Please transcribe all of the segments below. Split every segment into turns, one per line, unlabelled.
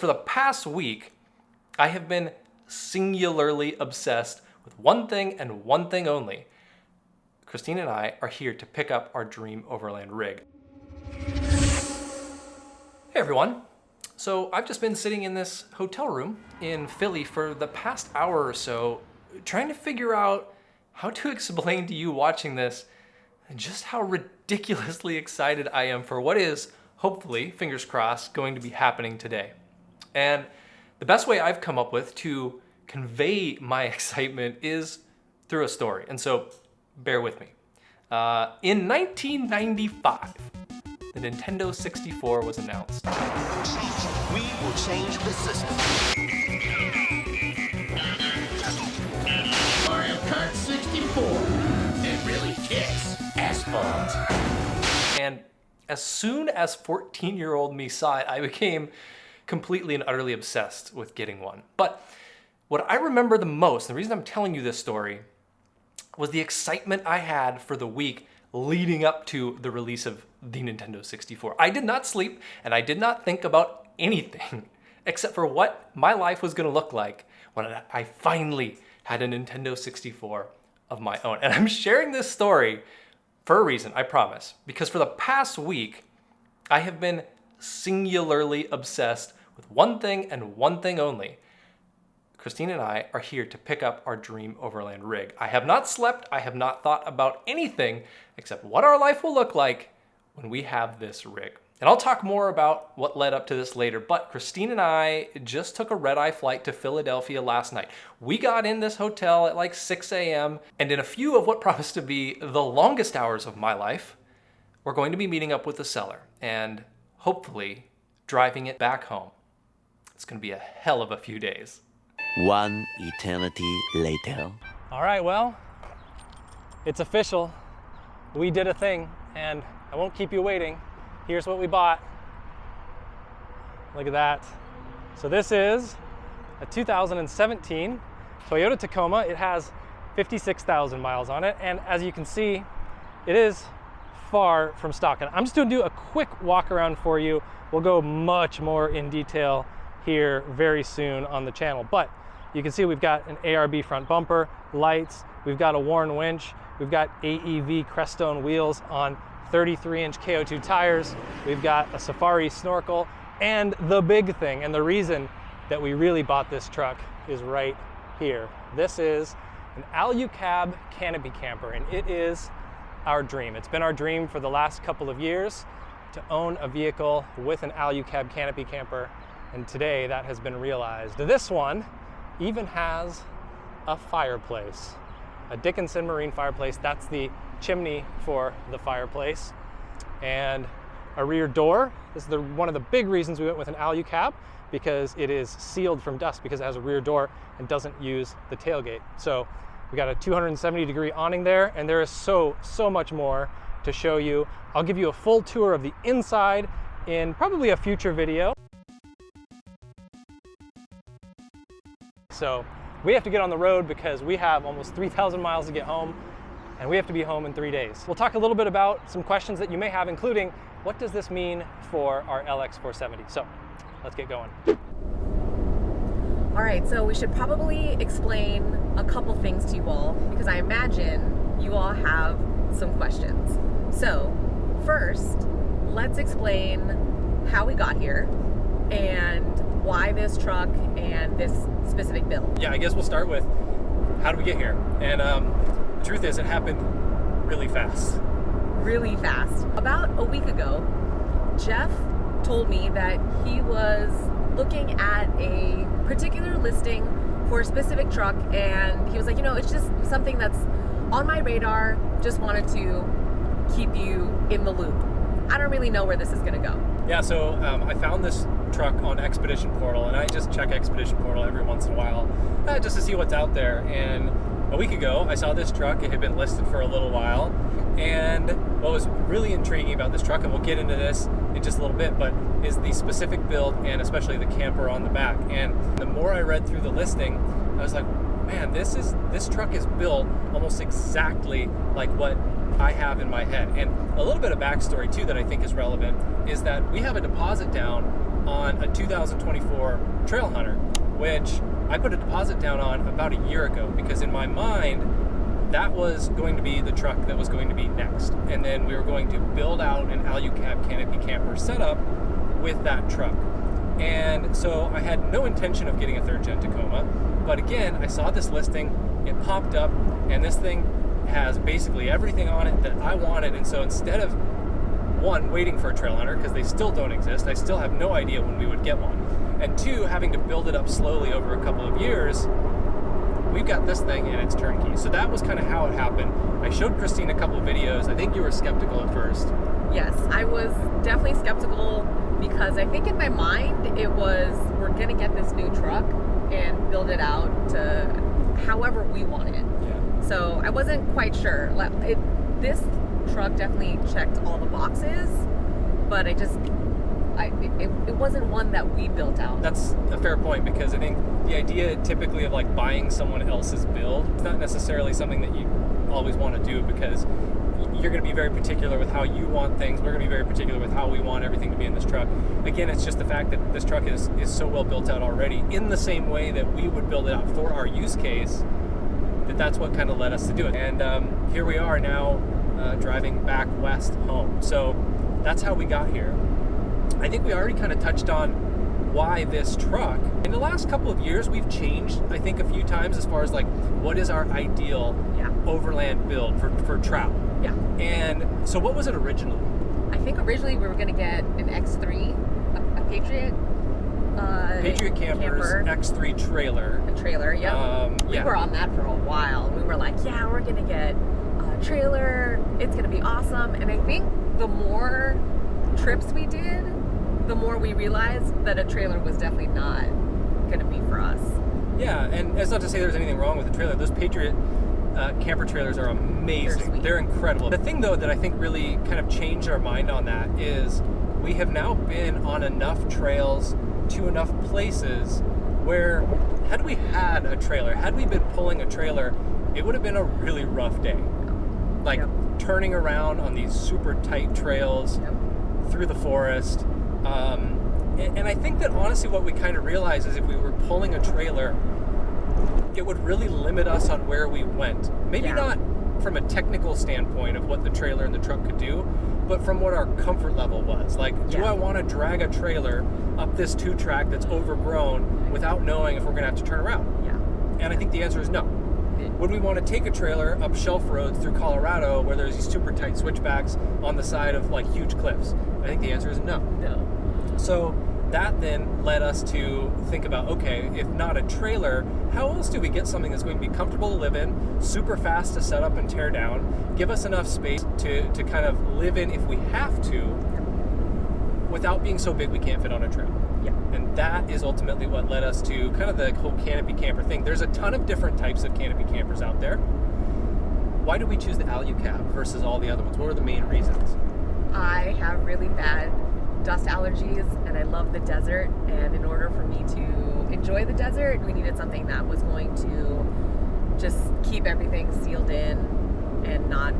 For the past week, I have been singularly obsessed with one thing and one thing only. Christine and I are here to pick up our dream Overland rig. Hey everyone. So I've just been sitting in this hotel room in Philly for the past hour or so, trying to figure out how to explain to you watching this just how ridiculously excited I am for what is, hopefully, fingers crossed, going to be happening today. And the best way I've come up with to convey my excitement is through a story. And so bear with me. In 1995, the Nintendo 64 was announced.
We will change the system. Mario Kart 64. It really kicks asphalt.
And as soon as 14-year-old me saw it, I became completely and utterly obsessed with getting one. But what I remember the most, the reason I'm telling you this story, was the excitement I had for the week leading up to the release of the Nintendo 64. I did not sleep and I did not think about anything except for what my life was gonna look like when I finally had a Nintendo 64 of my own. And I'm sharing this story for a reason, I promise, because for the past week, I have been singularly obsessed with one thing and one thing only. Christine and I are here to pick up our dream Overland rig. I have not slept, I have not thought about anything except what our life will look like when we have this rig. And I'll talk more about what led up to this later, but Christine and I just took a red-eye flight to Philadelphia last night. We got in this hotel at like 6 a.m., and in a few of what promised to be the longest hours of my life, we're going to be meeting up with the seller and hopefully driving it back home. It's gonna be a hell of a few days.
One eternity later.
All right, well, it's official. We did a thing, and I won't keep you waiting. Here's what we bought. Look at that. So this is a 2017 Toyota Tacoma. It has 56,000 miles on it, and as you can see, it is far from stock. And I'm just gonna do a quick walk around for you. We'll go much more in detail here very soon on the channel, but you can see we've got an ARB front bumper, lights, we've got a Warn winch, we've got AEV Crestone wheels on 33-inch KO2 tires, we've got a Safari snorkel, and the big thing, and the reason that we really bought this truck is right here. This is an Alu-Cab canopy camper, and it is our dream. It's been our dream for the last couple of years to own a vehicle with an Alu-Cab canopy camper, and today that has been realized. This one even has a fireplace, a Dickinson Marine fireplace. That's the chimney for the fireplace, and a rear door. This is one of the big reasons we went with an Alu-Cab, because it is sealed from dust because it has a rear door and doesn't use the tailgate. So we got a 270-degree awning there, and there is so much more to show you. I'll give you a full tour of the inside in probably a future video. So we have to get on the road because we have almost 3,000 miles to get home, and we have to be home in 3 days. We'll talk a little bit about some questions that you may have, including what does this mean for our LX470? So let's get going.
All right, so we should probably explain a couple things to you all, because I imagine you all have some questions. So first, let's explain how we got here and why this truck and this specific build.
Yeah, I guess we'll start with how did we get here? And the truth is, it happened really fast.
Really fast. About a week ago, Jeff told me that he was looking at a particular listing for a specific truck, and he was like, you know, it's just something that's on my radar, just wanted to keep you in the loop. I don't really know where this is gonna go.
Yeah, so I found this truck on Expedition Portal, and I just check Expedition Portal every once in a while just to see what's out there. And a week ago, I saw this truck. It had been listed for a little while, and what was really intriguing about this truck, and we'll get into this in just a little bit, but is the specific build and especially the camper on the back. And the more I read through the listing, I was like, man, this truck is built almost exactly like what I have in my head. And a little bit of backstory too that I think is relevant is that we have a deposit down on a 2024 Trail Hunter, which I put a deposit down on about a year ago, because in my mind, that was going to be the truck that was going to be next. And then we were going to build out an Alucab canopy camper setup with that truck. And so I had no intention of getting a 3rd gen Tacoma, but again, I saw this listing, it popped up, and this thing has basically everything on it that I wanted. And so instead of, one, waiting for a Trail Hunter, because they still don't exist, I still have no idea when we would get one, and 2, having to build it up slowly over a couple of years, we've got this thing and it's turnkey. So that was kind of how it happened. I showed Christine a couple of videos. I think you were skeptical at first.
Yes, I was definitely skeptical, because I think in my mind it was, we're gonna get this new truck and build it out to however we want it.
Yeah.
So I wasn't quite sure. This truck definitely checked all the boxes, but it wasn't one that we built out.
That's a fair point, because I think the idea typically of like buying someone else's build, it's not necessarily something that you always want to do, because you're going to be very particular with how you want things. We're going to be very particular with how we want everything to be in this truck. Again, it's just the fact that this truck is so well built out already, in the same way that we would build it out for our use case, that's what kind of led us to do it. And here we are now driving back west home. So that's how we got here. I think we already kind of touched on why this truck. In the last couple of years, we've changed, I think, a few times as far as like, what is our ideal overland build for travel?
Yeah.
And so what was it originally?
I think originally we were going to get an X3, a Patriot.
Patriot Camper X3 trailer.
A trailer, yep. We were on that for a while. We were like, yeah, we're going to get a trailer. It's going to be awesome. And I think the more trips we did, the more we realized that a trailer was definitely not going to be for us.
Yeah, and it's not to say there's anything wrong with the trailer. Those Patriot camper trailers are amazing. They're incredible. The thing, though, that I think really kind of changed our mind on that is we have now been on enough trails to enough places where, had we had a trailer, had we been pulling a trailer, it would have been a really rough day. Like turning around on these super tight trails through the forest. And I think that honestly what we kind of realized is if we were pulling a trailer, it would really limit us on where we went. Maybe not from a technical standpoint of what the trailer and the truck could do, but from what our comfort level was. Like, do I want to drag a trailer up this 2-track that's overgrown without knowing if we're going to have to turn around? Yeah. And I think the answer is no. Would we want to take a trailer up shelf roads through Colorado where there's these super tight switchbacks on the side of like huge cliffs? I think the answer is no.
No.
So that then led us to think about, okay, if not a trailer, how else do we get something that's going to be comfortable to live in, super fast to set up and tear down, give us enough space to kind of live in if we have to, without being so big we can't fit on a trail. Yeah. And that is ultimately what led us to kind of the whole canopy camper thing. There's a ton of different types of canopy campers out there. Why did we choose the Alucab versus all the other ones? What are the main reasons?
I have really bad dust allergies and I love the desert, and in order for me to enjoy the desert, we needed something that was going to just keep everything sealed in and not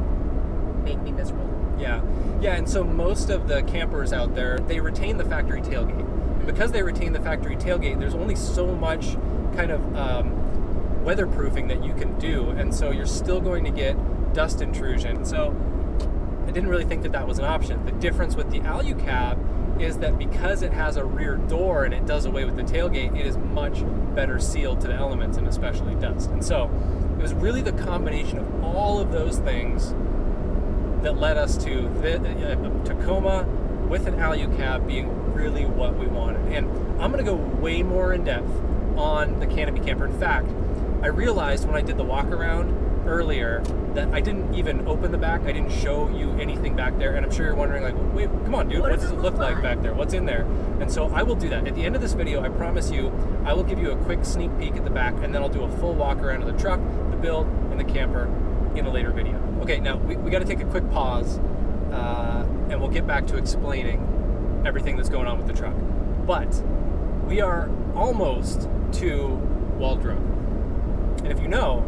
make me miserable. Yeah,
and so most of the campers out there, they retain the factory tailgate. And because they retain the factory tailgate, there's only so much kind of weatherproofing that you can do, and so you're still going to get dust intrusion. So I didn't really think that that was an option. The difference with the Alucab is that because it has a rear door and it does away with the tailgate, it is much better sealed to the elements and especially dust. And so it was really the combination of all of those things that led us to Tacoma with an Alucab being really what we wanted. And I'm going to go way more in depth on the canopy camper. In fact, I realized when I did the walk around earlier that I didn't even open the back. I didn't show you anything back there, and I'm sure you're wondering, like, wait, come on, dude, what does it look like back there? What's in there? And so I will do that. At the end of this video, I promise you, I will give you a quick sneak peek at the back, and then I'll do a full walk around of the truck, the build, and the camper in a later video. Okay, now we got to take a quick pause, and we'll get back to explaining everything that's going on with the truck. But we are almost to Wal Drug. And if you know,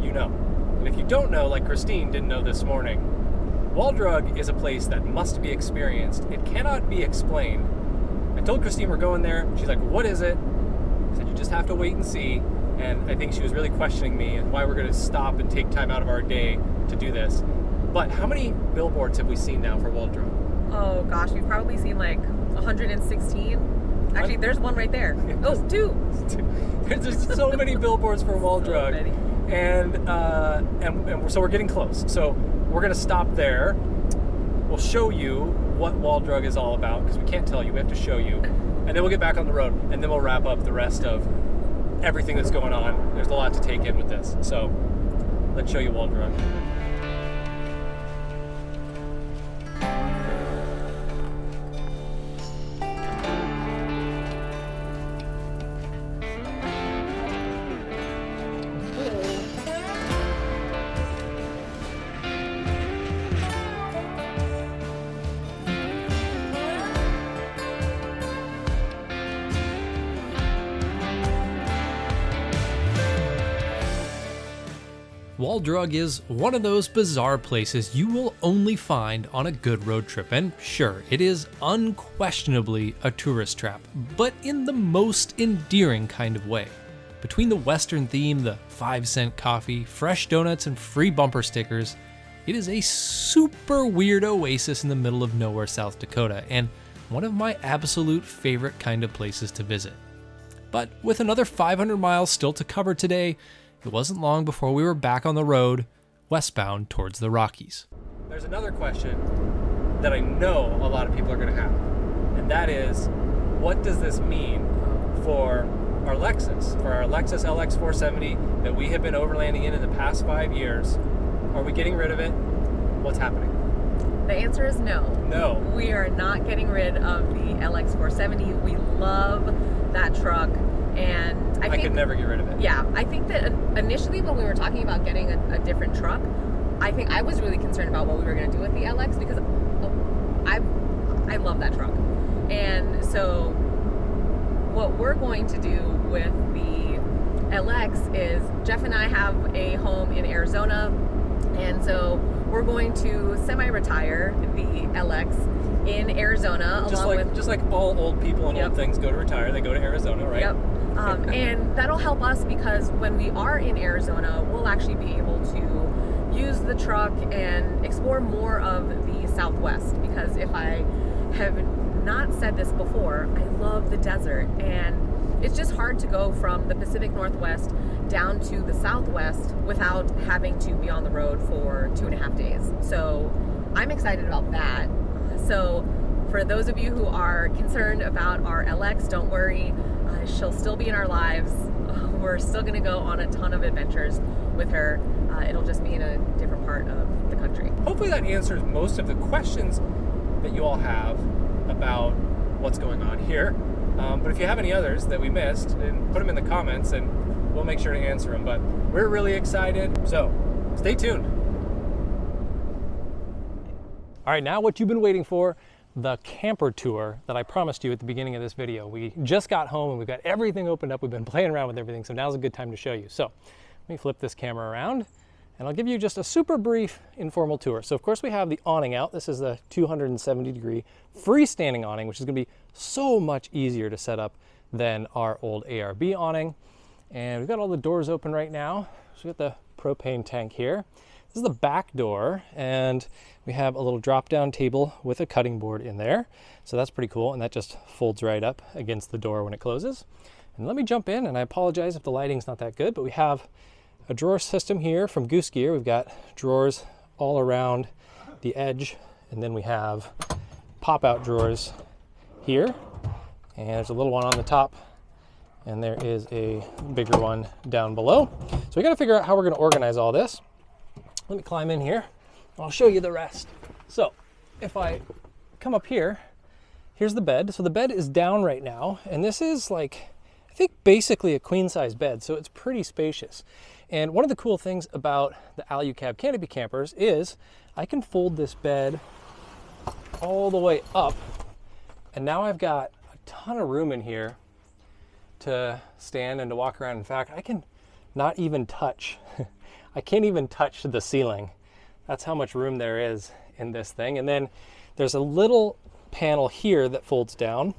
you know. And if you don't know, like Christine didn't know this morning, Wal Drug is a place that must be experienced. It cannot be explained. I told Christine we're going there. She's like, what is it? I said, you just have to wait and see. And I think she was really questioning me and why we're going to stop and take time out of our day to do this. But how many billboards have we seen now for Wal Drug?
Oh gosh, we've probably seen like 116. Actually, there's one right there. Oh, two.
There's so many billboards for Wal Drug. And so we're getting close. So we're going to stop there. We'll show you what Wal Drug is all about, because we can't tell you, we have to show you. And then we'll get back on the road, and then we'll wrap up the rest of everything that's going on. There's a lot to take in with this. So let's show you Wal Drug. Wal Drug is one of those bizarre places you will only find on a good road trip, and sure, it is unquestionably a tourist trap, but in the most endearing kind of way. Between the Western theme, the 5-cent coffee, fresh donuts, and free bumper stickers, it is a super weird oasis in the middle of nowhere, South Dakota, and one of my absolute favorite kind of places to visit. But with another 500 miles still to cover today, it wasn't long before we were back on the road, westbound towards the Rockies. There's another question that I know a lot of people are going to have, and that is, what does this mean for our Lexus, LX 470 that we have been overlanding in the past 5 years? Are we getting rid of it? What's happening?
The answer is no.
No.
We are not getting rid of the LX 470. We love that truck. And I
could never get rid of it.
Yeah, I think that initially when we were talking about getting a different truck, I think I was really concerned about what we were going to do with the LX, because I love that truck. And so what we're going to do with the LX is Jeff and I have a home in Arizona, and so we're going to semi-retire the LX in Arizona.
Just like all old people and old things go to retire, they go to Arizona, right?
Yep. And that'll help us, because when we are in Arizona, we'll actually be able to use the truck and explore more of the Southwest. Because if I have not said this before, I love the desert, and it's just hard to go from the Pacific Northwest down to the Southwest without having to be on the road for 2.5 days. So I'm excited about that. So for those of you who are concerned about our LX, don't worry. She'll still be in our lives. We're still going to go on a ton of adventures with her. It'll just be in a different part of the country.
Hopefully that answers most of the questions that you all have about what's going on here. But if you have any others that we missed, then put them in the comments and we'll make sure to answer them. But we're really excited, so stay tuned. All right, now what you've been waiting for, the camper tour that I promised you at the beginning of this video. We just got home and we've got everything opened up. We've been playing around with everything, so now's a good time to show you. So let me flip this camera around and I'll give you just a super brief informal tour. So of course we have the awning out. This is the 270-degree freestanding awning, which is going to be so much easier to set up than our old ARB awning. And we've got all the doors open right now. So we've got the propane tank here. This is the back door, and we have a little drop-down table with a cutting board in there. So that's pretty cool, and that just folds right up against the door when it closes. And let me jump in, and I apologize if the lighting's not that good, but we have a drawer system here from Goose Gear. We've got drawers all around the edge, and then we have pop-out drawers here, and there's a little one on the top, and there is a bigger one down below. So we got to figure out how we're going to organize all this. Let me climb in here. I'll show you the rest. So if I come up here, here's the bed. So the bed is down right now, and this is like, I think basically a queen size bed. So it's pretty spacious. And one of the cool things about the Alucab Canopy campers is I can fold this bed all the way up, and now I've got a ton of room in here to stand and to walk around. In fact, I can not even touch I can't even touch the ceiling. That's how much room there is in this thing. And then there's a little panel here that folds down,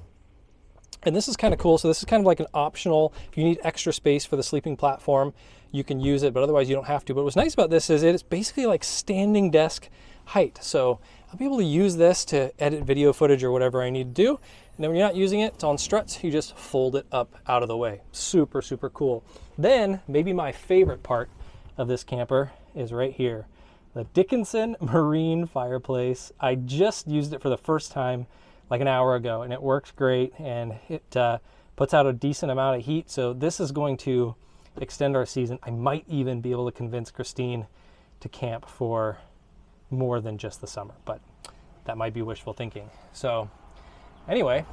And this is kind of cool. So this is kind of like an optional, if you need extra space for the sleeping platform, you can use it, but otherwise you don't have to. But what's nice about this is it's basically like standing desk height. So I'll be able to use this to edit video footage or whatever I need to do. And then when you're not using it, it's on struts, you just fold it up out of the way. Super, super cool. Then maybe my favorite part of this camper is right here. The Dickinson Marine fireplace. I just used it for the first time like an hour ago, and it works great, and it puts out a decent amount of heat. So this is going to extend our season. I might even be able to convince Christine to camp for more than just the summer, but that might be wishful thinking. So anyway,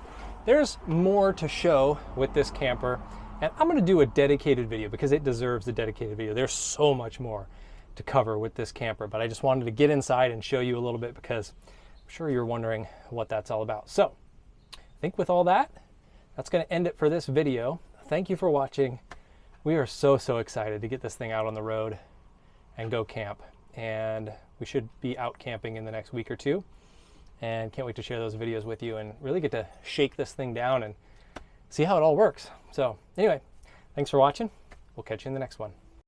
there's more to show with this camper, and I'm going to do a dedicated video because it deserves a dedicated video. There's so much more to cover with this camper, but I just wanted to get inside and show you a little bit because I'm sure you're wondering what that's all about. So I think with all that, that's going to end it for this video. Thank you for watching. We are so excited to get this thing out on the road and go camp. And we should be out camping in the next week or two. And can't wait to share those videos with you and really get to shake this thing down and see how it all works. So anyway, thanks for watching. We'll catch you in the next one.